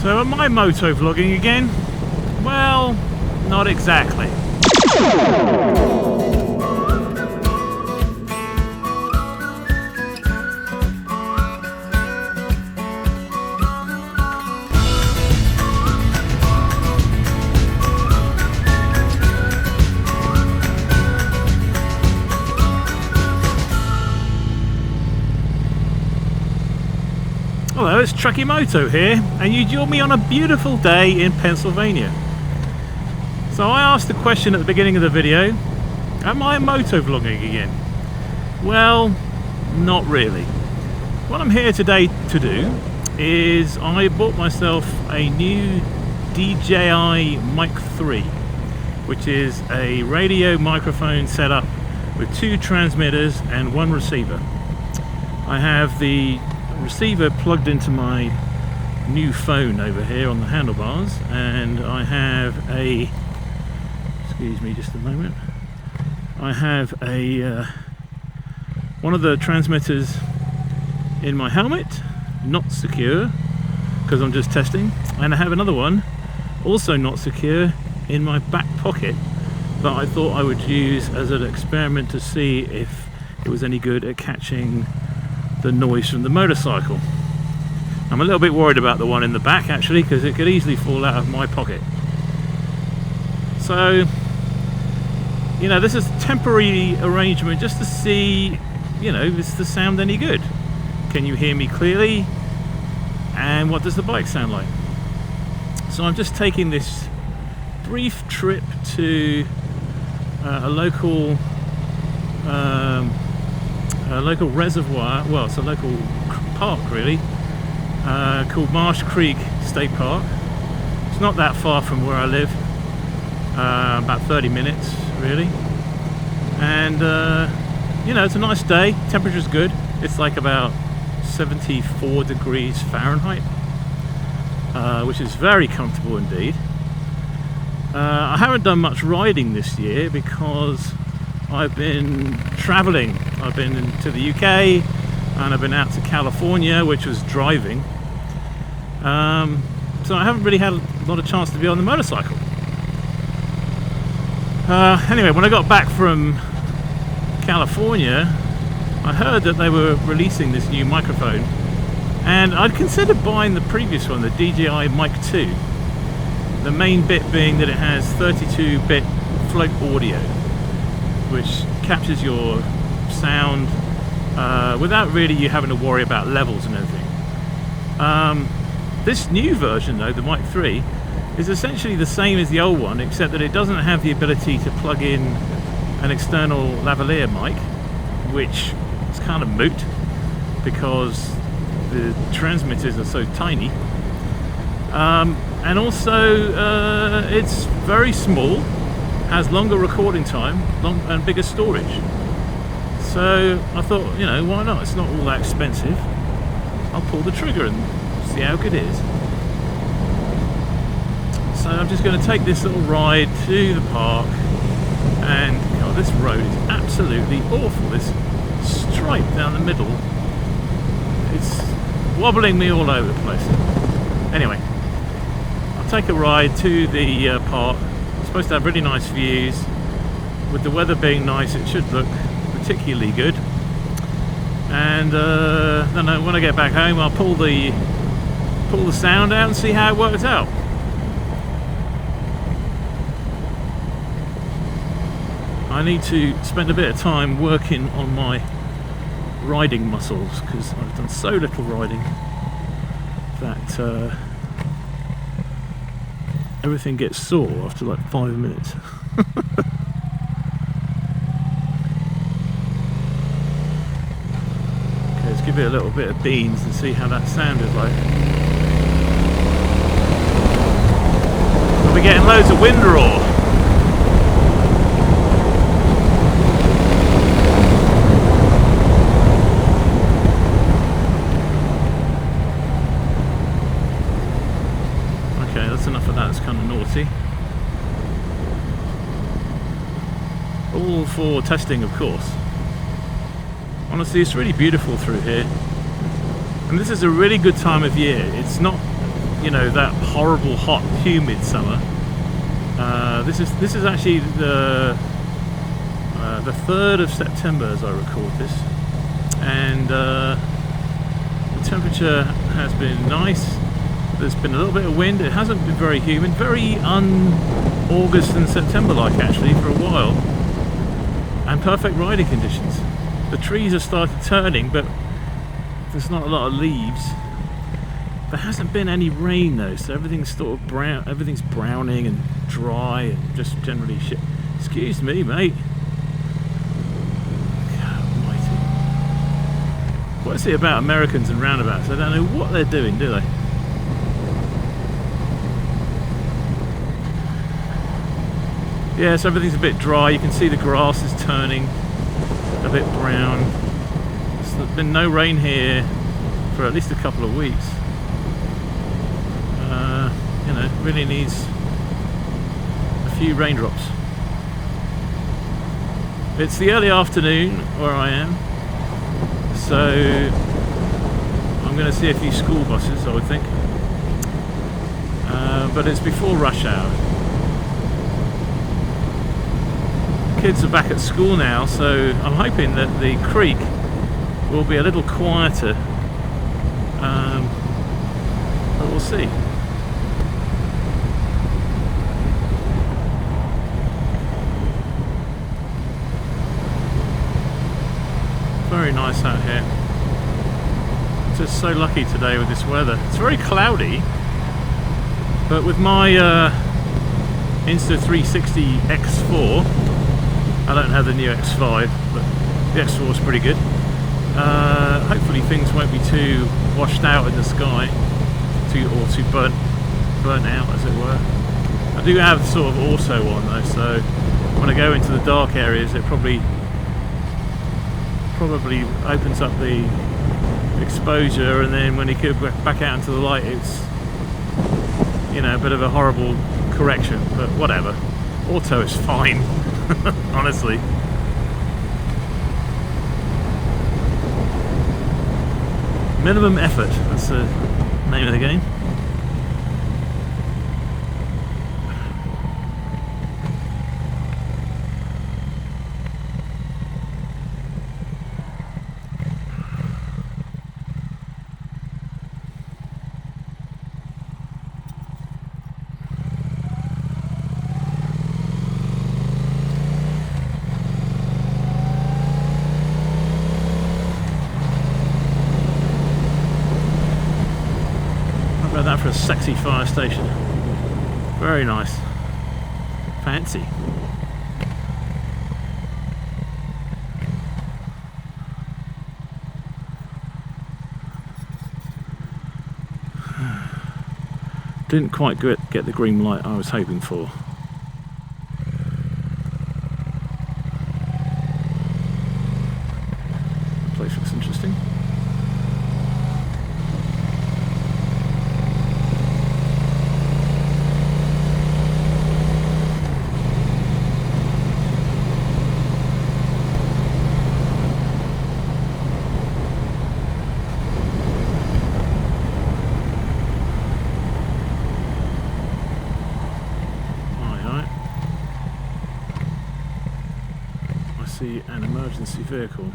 So am I moto vlogging again? Well, not exactly. Hello, it's TrekkieMoto here, and you join me on a beautiful day in Pennsylvania. So I asked the question at the beginning of the video, am I moto vlogging again? Well, not really. What I'm here today to do is I bought myself a new DJI Mic 3, which is a radio microphone setup with 2 transmitters and 1 receiver. I have the receiver plugged into my new phone over here on the handlebars, and I have a, excuse me just a moment, I have a one of the transmitters in my helmet, not secure because I'm just testing, and I have another one also not secure in my back pocket that I thought I would use as an experiment to see if it was any good at catching the noise from the motorcycle. I'm a little bit worried about the one in the back actually, because it could easily fall out of my pocket. So, you know, this is a temporary arrangement just to see, you know, is the sound any good? Can you hear me clearly? And what does the bike sound like? So I'm just taking this brief trip to a local reservoir, well, it's a local park really, called Marsh Creek State Park. It's not that far from where I live, about 30 minutes really, and you know, it's a nice day, temperature's good, it's like about 74 degrees Fahrenheit, which is very comfortable indeed. I haven't done much riding this year because I've been traveling. I've been to the UK and I've been out to California, which was driving. So I haven't really had a lot of chance to be on the motorcycle. Anyway, when I got back from California, I heard that they were releasing this new microphone, and I'd considered buying the previous one, the DJI Mic 2. The main bit being that it has 32-bit float audio, which captures your sound without really you having to worry about levels and everything. This new version though, the Mic 3, is essentially the same as the old one, except that it doesn't have the ability to plug in an external lavalier mic, which is kind of moot because the transmitters are so tiny. And also it's very small, has longer recording time, and bigger storage. So I thought, you know, why not? It's not all that expensive. I'll pull the trigger and see how good it is. So I'm just going to take this little ride to the park, and God, this road is absolutely awful. This stripe down the middle, it's wobbling me all over the place. Anyway, I'll take a ride to the park. It's supposed to have really nice views. With the weather being nice, it should look particularly good. And then when I get back home, I'll pull the sound out and see how it works out. I need to spend a bit of time working on my riding muscles because I've done so little riding that everything gets sore after like 5 minutes. Okay, let's give it a little bit of beans and see how that sounded like. We'll be getting loads of wind roar. Enough of that, it's kind of naughty. All for testing, of course. Honestly, it's really beautiful through here, and this is a really good time of year. It's not you know, that horrible hot humid summer. This is actually the 3rd of September as I record this, and the temperature has been nice. There's been a little bit of wind. It hasn't been very humid, very un-August and September like actually for a while, and perfect riding conditions. The trees have started turning, but there's not a lot of leaves. There hasn't been any rain though, so everything's sort of brown. Everything's browning and dry and just generally shit. Excuse me, mate. God almighty. What is it about Americans and roundabouts? They don't know what they're doing, do they? Yeah, so everything's a bit dry. You can see the grass is turning a bit brown. There's been no rain here for at least a couple of weeks. You know, really needs a few raindrops. It's the early afternoon where I am, so I'm going to see a few school buses, I would think. But it's before rush hour. Kids are back at school now, so I'm hoping that the creek will be a little quieter, but we'll see. Very nice out here. Just so lucky today with this weather. It's very cloudy, but with my Insta360 X4, I don't have the new X5, but the X4 is pretty good. Hopefully things won't be too washed out in the sky, too burnt out as it were. I do have sort of auto on though, so when I go into the dark areas it probably opens up the exposure, and then when you go back out into the light it's, you know, a bit of a horrible correction, but whatever. Auto is fine. Honestly. Minimum effort, that's the name of the game. That for a sexy fire station. Very nice. Fancy. Didn't quite get the green light I was hoping for. The place looks interesting. See an emergency vehicle.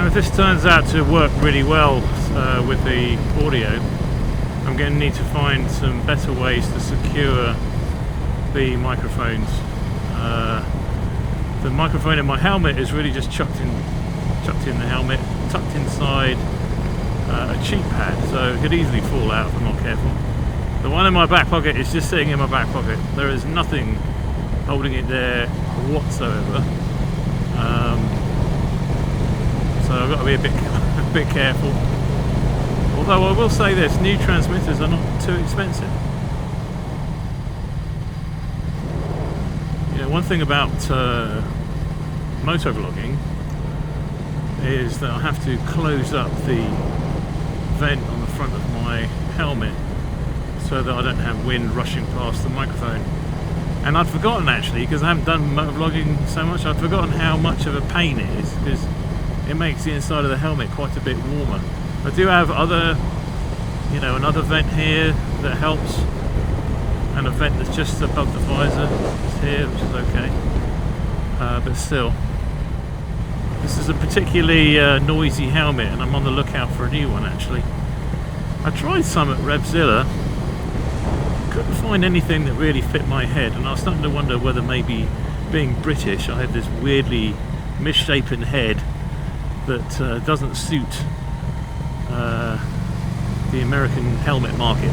If this turns out to work really well with the audio, I'm going to need to find some better ways to secure the microphones. The microphone in my helmet is really just chucked in the helmet, tucked inside a cheek pad, so it could easily fall out if I'm not careful. The one in my back pocket is just sitting in my back pocket. There is nothing holding it there whatsoever. So I've got to be a bit careful. Although I will say this, new transmitters are not too expensive. one thing about motovlogging is that I have to close up the vent on the front of my helmet so that I don't have wind rushing past the microphone. And I'd forgotten, actually, because I haven't done motovlogging so much, I'd forgotten how much of a pain it is, because it makes the inside of the helmet quite a bit warmer. I do have other, another vent here that helps, and a vent that's just above the visor just here, which is okay, but still, this is a particularly noisy helmet, and I'm on the lookout for a new one. Actually, I tried some at Revzilla, couldn't find anything that really fit my head, and I was starting to wonder whether maybe, being British, I had this weirdly misshapen head that doesn't suit the American helmet market.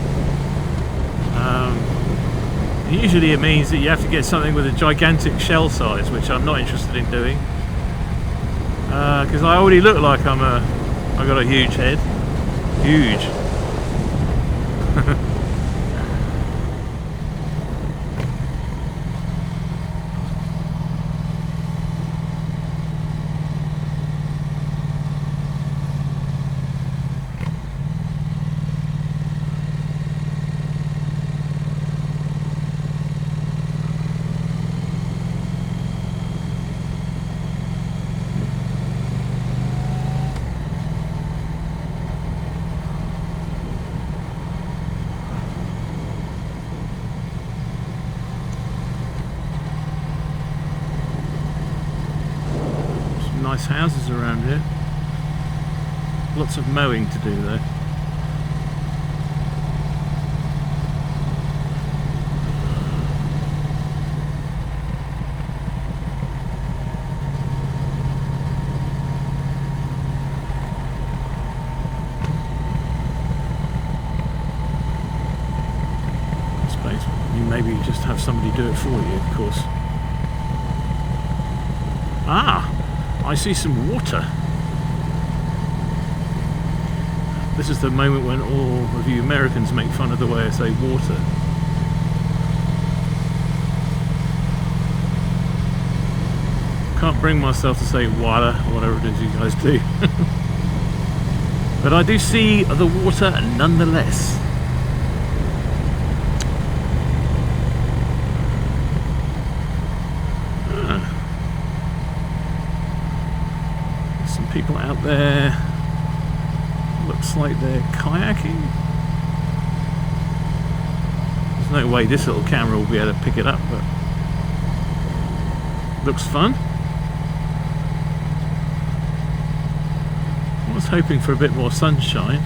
Usually it means that you have to get something with a gigantic shell size, which I'm not interested in doing, because I already look like I got a huge head. Huge. Nice houses around here. Lots of mowing to do though. I suppose you maybe just have somebody do it for you, of course. Ah! I see some water. This is the moment when all of you Americans make fun of the way I say water. Can't bring myself to say water, or whatever it is you guys do. But I do see the water nonetheless. People out there, looks like they're kayaking. There's no way this little camera will be able to pick it up, but looks fun. I was hoping for a bit more sunshine.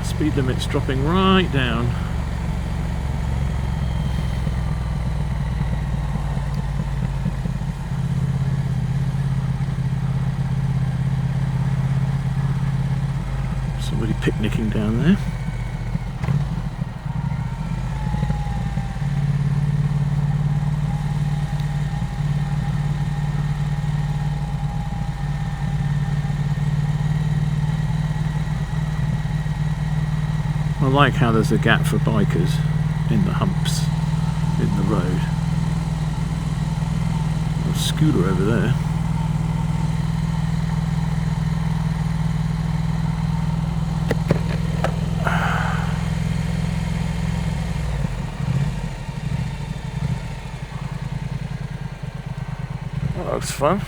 Speed limit's dropping right down. Somebody picnicking down there. I like how there's a gap for bikers in the humps in the road. A scooter over there. That looks fun.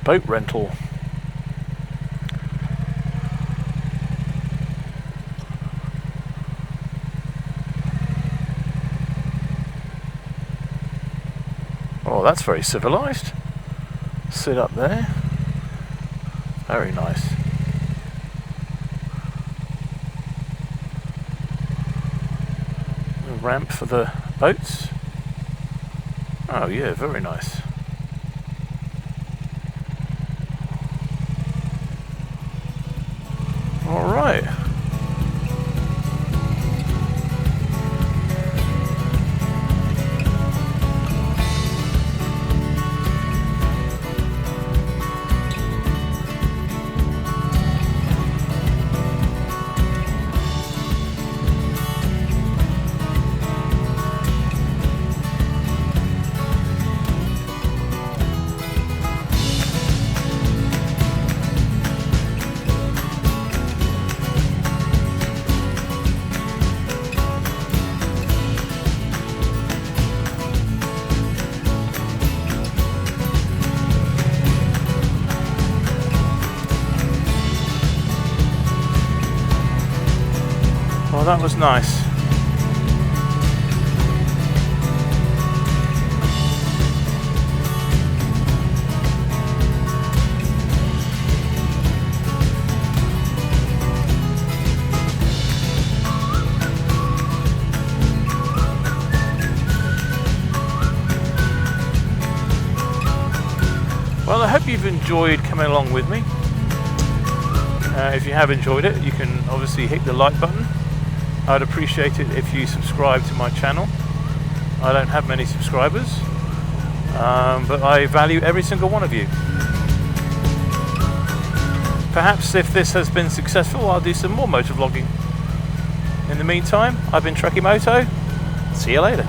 Boat rental. Oh, that's very civilized. Sit up there. Very nice. A ramp for the boats. Oh yeah, very nice. Right. Well, that was nice. Well, I hope you've enjoyed coming along with me. If you have enjoyed it, you can obviously hit the like button. I'd appreciate it if you subscribe to my channel. I don't have many subscribers, but I value every single one of you. Perhaps if this has been successful, I'll do some more motovlogging. In the meantime, I've been TrekkieMoto. See you later.